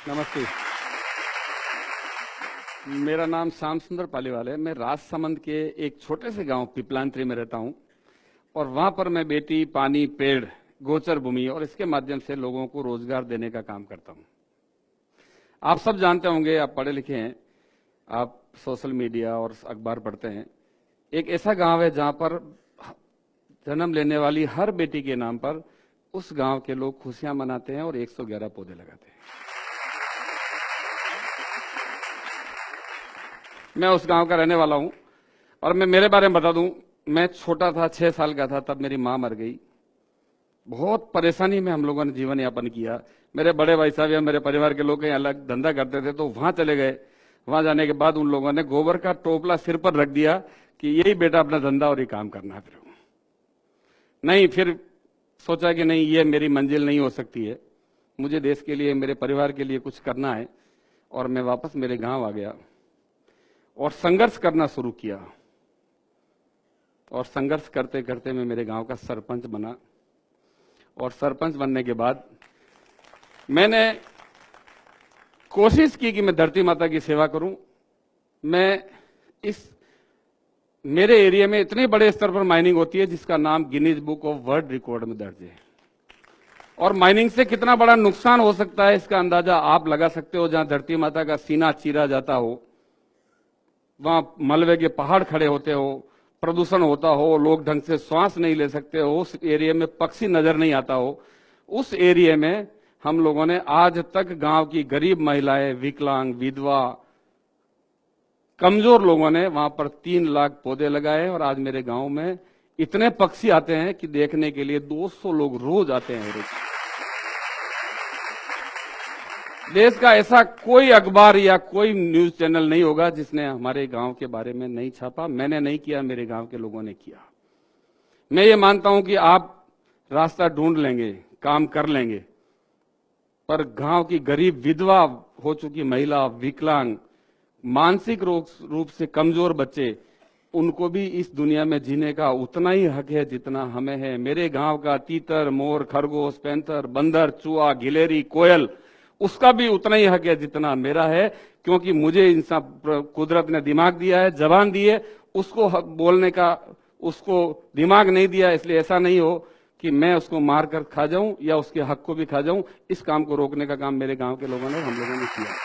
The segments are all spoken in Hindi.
नमस्ते। मेरा नाम श्याम सुंदर पालीवाल है। मैं राजसमंद के एक छोटे से गांव पिपलांत्री में रहता हूं और वहां पर मैं बेटी, पानी, पेड़, गोचर भूमि और इसके माध्यम से लोगों को रोजगार देने का काम करता हूं। आप सब जानते होंगे, आप पढ़े लिखे हैं, आप सोशल मीडिया और अखबार पढ़ते हैं। एक ऐसा गांव है जहां पर जन्म लेने वाली हर बेटी के नाम पर उस गांव के लोग खुशियां मनाते हैं और 111 पौधे लगाते हैं। मैं उस गांव का रहने वाला हूं और मैं मेरे बारे में बता दूं, मैं छोटा था, 6 साल का था, तब मेरी मां मर गई। बहुत परेशानी में हम लोगों ने जीवन यापन किया। मेरे बड़े भाई साहब या मेरे परिवार के लोग कहीं अलग धंधा करते थे तो वहां चले गए। वहां जाने के बाद उन लोगों ने गोबर का टोपला सिर पर रख दिया कि यही बेटा अपना धंधा और ये काम करना है। फिर सोचा कि नहीं, ये मेरी मंजिल नहीं हो सकती है, मुझे देश के लिए, मेरे परिवार के लिए कुछ करना है। और मैं वापस मेरे गांव आ गया और संघर्ष करना शुरू किया। और संघर्ष करते करते मैं मेरे गांव का सरपंच बना। और सरपंच बनने के बाद मैंने कोशिश की कि मैं धरती माता की सेवा करूं। मेरे एरिया में इतने बड़े स्तर पर माइनिंग होती है जिसका नाम Guinness book of world record में दर्ज है। और माइनिंग से कितना बड़ा नुकसान हो सकता है इसका अंदाजा आप लगा सकते हो। जहां धरती माता का सीना चीरा जाता हो, वहां मलबे के पहाड़ खड़े होते हो, प्रदूषण होता हो, लोग ढंग से श्वास नहीं ले सकते हो, उस एरिया में पक्षी नजर नहीं आता हो, उस एरिया में हम लोगों ने आज तक गांव की गरीब महिलाएं, विकलांग, विधवा, कमजोर लोगों ने वहां पर 3 लाख पौधे लगाए। और आज मेरे गांव में इतने पक्षी आते हैं कि देखने के लिए 200 लोग रोज आते हैं। रोज देश का ऐसा कोई अखबार या कोई न्यूज चैनल नहीं होगा जिसने हमारे गांव के बारे में नहीं छापा। मैंने नहीं किया, मेरे गांव के लोगों ने किया। मैं ये मानता हूं कि आप रास्ता ढूंढ लेंगे, काम कर लेंगे, पर गांव की गरीब, विधवा हो चुकी महिला, विकलांग, मानसिक रूप से कमजोर बच्चे, उनको भी इस दुनिया में जीने का उतना ही हक है जितना हमें है। मेरे गांव का तीतर, मोर, खरगोश, पैंथर, बंदर, चूहा, गिलेरी, कोयल, उसका भी उतना ही हक है जितना मेरा है। क्योंकि मुझे इंसान कुदरत ने दिमाग दिया है, जबान दी है, उसको बोलने का उसको दिमाग नहीं दिया। इसलिए ऐसा नहीं हो कि मैं उसको मार कर खा जाऊं या उसके हक को भी खा जाऊं। इस काम को रोकने का काम मेरे गांव के लोगों ने, हम लोगों ने किया।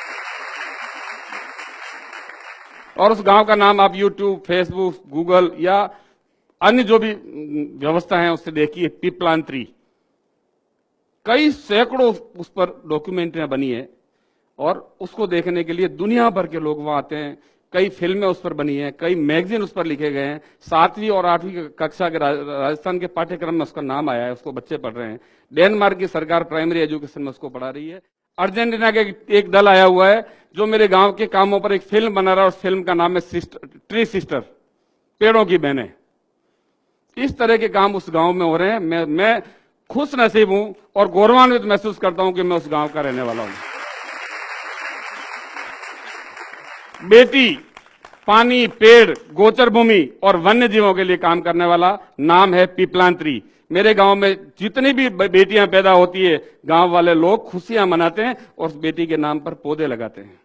और उस गांव का नाम आप यूट्यूब, फेसबुक, गूगल या अन्य जो भी व्यवस्था है उससे देखिए, पिपलांत्री। कई सैकड़ों उस पर डॉक्यूमेंट्रियां बनी है और उसको देखने के लिए दुनिया भर के लोग वहां आते हैं। कई फिल्में उस पर बनी हैं, कई मैगजीन उस पर लिखे गए हैं। 7वीं और 8वीं कक्षा के राजस्थान के पाठ्यक्रम में उसका नाम आया है, उसको बच्चे पढ़ रहे हैं। डेनमार्क की सरकार प्राइमरी एजुकेशन में उसको पढ़ा रही है। अर्जेंटीना के एक दल आया हुआ है जो मेरे गांव के कामों पर एक फिल्म बना रहा है। उस फिल्म का नाम है ट्री सिस्टर, पेड़ों की बहनें। इस तरह के काम उस गांव में हो रहे हैं। मैं खुश नसीब हूं और गौरवान्वित महसूस करता हूं कि मैं उस गांव का रहने वाला हूं। बेटी, पानी, पेड़, गोचर भूमि और वन्य जीवों के लिए काम करने वाला नाम है पिपलांत्री। मेरे गांव में जितनी भी बेटियां पैदा होती है, गांव वाले लोग खुशियां मनाते हैं और उस बेटी के नाम पर पौधे लगाते हैं।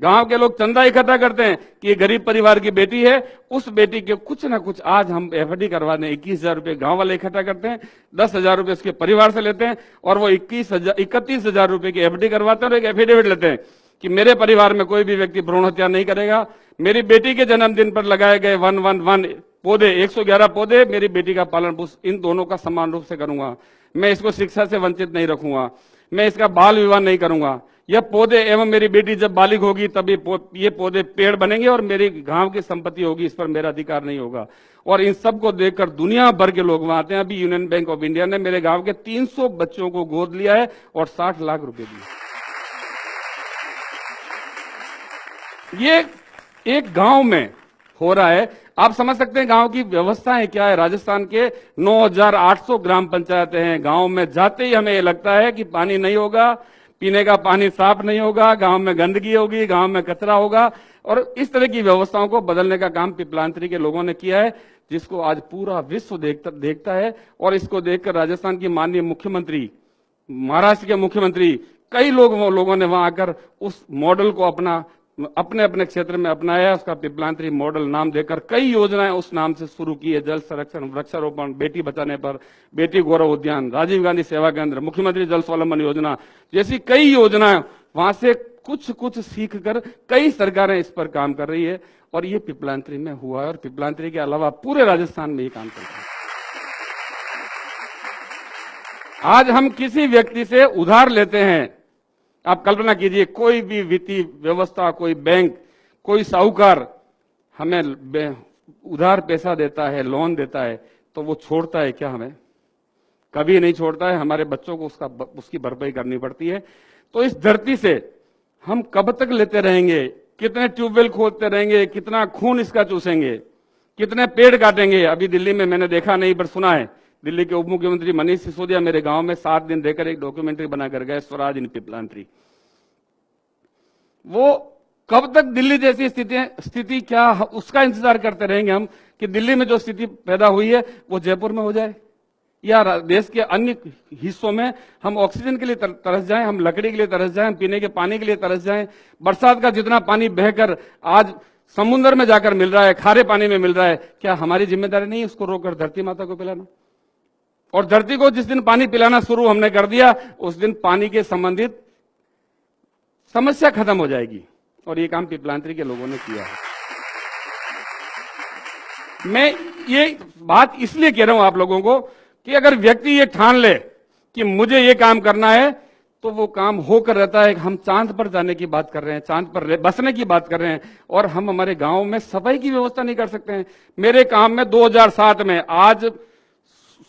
गांव के लोग चंदा इकट्ठा करते हैं कि ये गरीब परिवार की बेटी है, उस बेटी के कुछ ना कुछ आज हम एफडी करवा दें। 21,000 रुपए गांव वाले इकट्ठा करते हैं, 10,000 रुपए उसके परिवार से लेते हैं और वो 31,000 रुपए की एफडी करवाते हैं और एक एफिडेविट लेते हैं कि मेरे परिवार में कोई भी व्यक्ति भ्रूण हत्या नहीं करेगा। मेरी बेटी के जन्मदिन पर लगाए गए 111 पौधे, 111 पौधे, मेरी बेटी का पालन पोषण इन दोनों का समान रूप से करूंगा। मैं इसको शिक्षा से वंचित नहीं रखूंगा, मैं इसका बाल विवाह नहीं करूंगा। यह पौधे एवं मेरी बेटी जब बालिग होगी तब ये पौधे पेड़ बनेंगे और मेरी गांव की संपत्ति होगी, इस पर मेरा अधिकार नहीं होगा। और इन सबको देखकर दुनिया भर के लोग वहां आते हैं। अभी यूनियन बैंक ऑफ इंडिया ने मेरे गांव के 300 बच्चों को गोद लिया है और 60 लाख रुपए दिए। ये एक गांव में हो रहा है। आप समझ सकते हैं गांव की व्यवस्थाएं क्या है। राजस्थान के 9,800 ग्राम पंचायतें हैं। गांव में जाते ही हमें ये लगता है कि पानी नहीं होगा, पीने का पानी साफ नहीं होगा, गांव में गंदगी होगी, गांव में कचरा होगा। और इस तरह की व्यवस्थाओं को बदलने का काम पिपलांत्री के लोगों ने किया है, जिसको आज पूरा विश्व देखता है। और इसको देखकर राजस्थान की माननीय मुख्यमंत्री, महाराष्ट्र के मुख्यमंत्री कई लोगों ने वहां आकर उस मॉडल को अपने अपने क्षेत्र में अपनाया। उसका पिपलांतरी मॉडल नाम देकर कई योजनाएं उस नाम से शुरू की है। जल संरक्षण, वृक्षारोपण, बेटी बचाने पर, बेटी गौरव उद्यान, राजीव गांधी सेवा केंद्र, मुख्यमंत्री जल स्वावलंबन योजना जैसी कई योजनाएं, वहां से कुछ सीख कर कई सरकारें इस पर काम कर रही है और ये पिपलांतरी में हुआ है और पिपलांतरी के अलावा पूरे राजस्थान में ये काम चल रहा है। आज हम किसी व्यक्ति से उधार लेते हैं, आप कल्पना कीजिए कोई भी वित्तीय व्यवस्था, कोई बैंक, कोई साहूकार हमें उधार पैसा देता है, लोन देता है, तो वो छोड़ता है क्या? हमें कभी नहीं छोड़ता है। हमारे बच्चों को उसकी भरपाई करनी पड़ती है। तो इस धरती से हम कब तक लेते रहेंगे? कितने ट्यूबवेल खोदते रहेंगे? कितना खून इसका चूसेंगे? कितने पेड़ काटेंगे? अभी दिल्ली में मैंने देखा नहीं पर सुना है, दिल्ली के उप मुख्यमंत्री मनीष सिसोदिया मेरे गांव में 7 दिन रहकर एक डॉक्यूमेंट्री बनाकर गए, स्वराज इन पिपलांतरी। वो कब तक दिल्ली जैसी स्थिति क्या उसका इंतजार करते रहेंगे हम कि दिल्ली में जो स्थिति पैदा हुई है वो जयपुर में हो जाए या देश के अन्य हिस्सों में हम ऑक्सीजन के लिए तरस जाएं, हम लकड़ी के लिए तरस जाएं, हम पीने के पानी के लिए तरस जाएं। बरसात का जितना पानी बहकर आज समुद्र में जाकर मिल रहा है, खारे पानी में मिल रहा है, क्या हमारी जिम्मेदारी नहीं उसको रोककर धरती माता को पिलाना? और धरती को जिस दिन पानी पिलाना शुरू हमने कर दिया, उस दिन पानी के संबंधित समस्या खत्म हो जाएगी। और ये काम पिपलांतरी के लोगों ने किया है। मैं ये बात इसलिए कह रहा हूं आप लोगों को कि अगर व्यक्ति ये ठान ले कि मुझे ये काम करना है तो वो काम होकर रहता है। हम चांद पर जाने की बात कर रहे हैं, चांद पर बसने की बात कर रहे हैं और हम हमारे गांव में सफाई की व्यवस्था नहीं कर सकते हैं। मेरे काम में 2007 में आज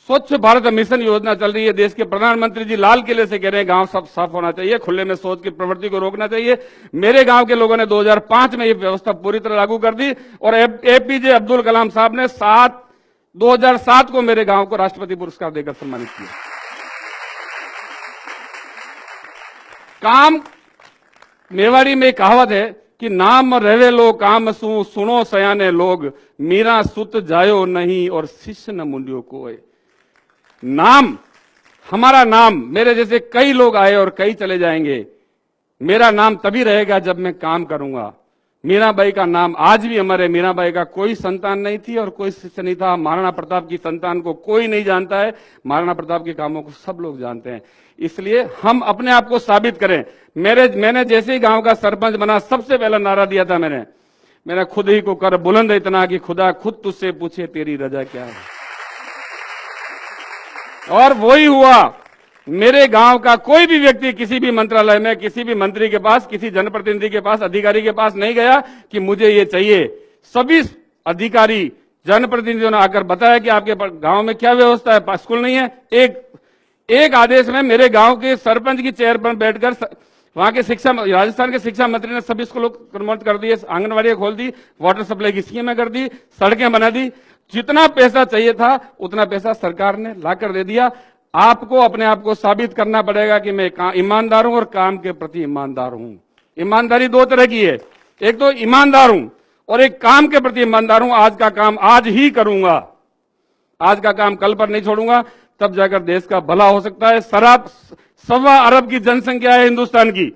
स्वच्छ भारत मिशन योजना चल रही है। देश के प्रधानमंत्री जी लाल किले से कह रहे हैं गांव सब साफ होना चाहिए, खुले में शौच की प्रवृत्ति को रोकना चाहिए। मेरे गांव के लोगों ने 2005 में ये व्यवस्था पूरी तरह लागू कर दी और एपीजे अब्दुल कलाम साहब ने 2007 को मेरे गांव को राष्ट्रपति पुरस्कार देकर सम्मानित किया। काम मेवाड़ी में कहावत है कि नाम रहे लो काम सुनो सयाने लोग, मीरा सुत जायो नहीं और शिष्य न मुंडियो कोय। नाम, हमारा नाम, मेरे जैसे कई लोग आए और कई चले जाएंगे। मेरा नाम तभी रहेगा जब मैं काम करूंगा। मीराबाई का नाम आज भी अमर है। मीराबाई का कोई संतान नहीं थी और कोई शिष्य नहीं था। महाराणा प्रताप की संतान को कोई नहीं जानता है, महाराणा प्रताप के कामों को सब लोग जानते हैं। इसलिए हम अपने आप को साबित करें। मैंने जैसे ही गांव का सरपंच बना, सबसे पहला नारा दिया था मैंने खुद ही को कर बुलंद इतना कि खुदा खुद तुझसे पूछे तेरी रजा क्या है। और वही हुआ। मेरे गांव का कोई भी व्यक्ति किसी भी मंत्रालय में, किसी भी मंत्री के पास, किसी जनप्रतिनिधि के पास, अधिकारी के पास नहीं गया कि मुझे ये चाहिए। सभी अधिकारी, जनप्रतिनिधियों ने आकर बताया कि आपके गांव में क्या व्यवस्था है, स्कूल नहीं है। एक आदेश में मेरे गांव के सरपंच की चेयर पर बैठकर वहां के राजस्थान के शिक्षा मंत्री ने सभी स्कूलों को प्रमोट कर दिए, आंगनबाड़ी खोल दी, वाटर सप्लाई की स्कीमें कर दी, सड़कें बना दी। जितना पैसा चाहिए था उतना पैसा सरकार ने लाकर दे दिया। आपको अपने आप को साबित करना पड़ेगा कि मैं ईमानदार हूं और काम के प्रति ईमानदार हूं। ईमानदारी दो तरह की है, एक तो ईमानदार हूं और एक काम के प्रति ईमानदार हूं। आज का काम आज ही करूंगा, आज का काम कल पर नहीं छोड़ूंगा, तब जाकर देश का भला हो सकता है। 1.25 अरब की जनसंख्या है हिंदुस्तान की।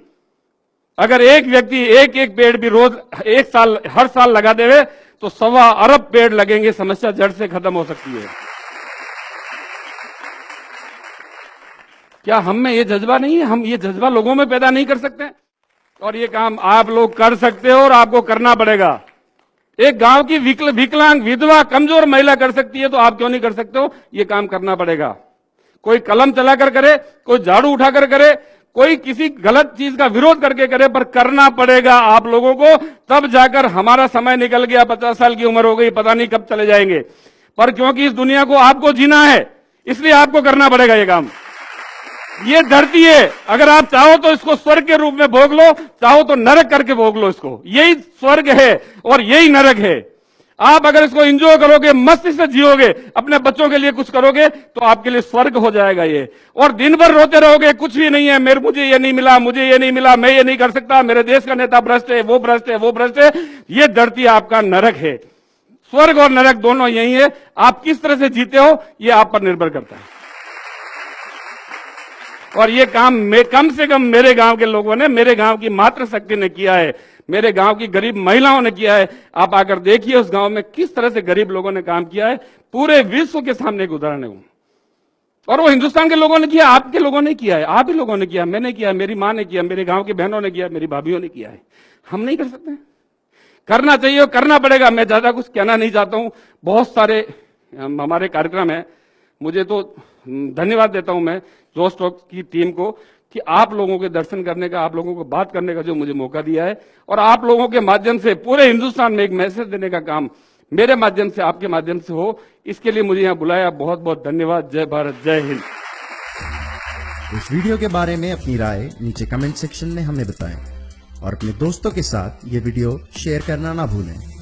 अगर एक व्यक्ति एक पेड़ भी रोज हर साल लगा देवे तो 1.25 अरब पेड़ लगेंगे, समस्या जड़ से खत्म हो सकती है। क्या हम में ये जज्बा नहीं है? हम ये जज्बा लोगों में पैदा नहीं कर सकते? और ये काम आप लोग कर सकते हो और आपको करना पड़ेगा। एक गांव की विकलांग, विधवा, कमजोर महिला कर सकती है तो आप क्यों नहीं कर सकते हो? ये काम करना पड़ेगा। कोई कलम चलाकर करे, कोई झाड़ू उठाकर करे, कोई किसी गलत चीज का विरोध करके करे, पर करना पड़ेगा आप लोगों को। तब जाकर हमारा समय निकल गया, 50 साल की उम्र हो गई, पता नहीं कब चले जाएंगे, पर क्योंकि इस दुनिया को आपको जीना है, इसलिए आपको करना पड़ेगा ये काम। ये धरती है, अगर आप चाहो तो इसको स्वर्ग के रूप में भोग लो, चाहो तो नरक करके भोग लो इसको। यही स्वर्ग है और यही नरक है। आप अगर इसको एंजॉय करोगे, मस्ती से जियोगे, अपने बच्चों के लिए कुछ करोगे तो आपके लिए स्वर्ग हो जाएगा ये। और दिन भर रोते रहोगे, कुछ भी नहीं है, मुझे ये नहीं मिला, मुझे ये नहीं मिला, मैं ये नहीं कर सकता, मेरे देश का नेता भ्रष्ट है, वो भ्रष्ट है, वो भ्रष्ट है। ये धरती आपका नरक है। स्वर्ग और नरक दोनों यही है। आप किस तरह से जीते हो ये आप पर निर्भर करता है। और ये काम कम से कम मेरे गांव के लोगों ने, मेरे गांव की मातृशक्ति ने किया है, मेरे गांव की गरीब महिलाओं ने किया है। आप आकर देखिए उस गांव में किस तरह से गरीब लोगों ने काम किया है। पूरे विश्व के सामने एक उदाहरण है वो। और वो हिंदुस्तान के लोगों ने किया, आपके लोगों ने किया है, आप ही लोगों ने किया, मैंने किया, मेरी मां ने किया, मेरे गांव की बहनों ने किया, मेरी भाभीयों ने किया है। हम नहीं कर सकते? करना चाहिए और करना पड़ेगा। मैं ज्यादा कुछ कहना नहीं चाहता हूं। बहुत सारे हमारे कार्यक्रम है। मुझे तो धन्यवाद देता हूं मैं जोश टॉक की टीम को कि आप लोगों के दर्शन करने का, आप लोगों को बात करने का जो मुझे मौका दिया है, और आप लोगों के माध्यम से पूरे हिंदुस्तान में एक मैसेज देने का काम मेरे माध्यम से, आपके माध्यम से हो, इसके लिए मुझे यहां बुलाया। बहुत बहुत धन्यवाद। जय भारत, जय हिंद। इस वीडियो के बारे में अपनी राय नीचे कमेंट सेक्शन में हमें बताएं और अपने दोस्तों के साथ ये वीडियो शेयर करना ना भूलें।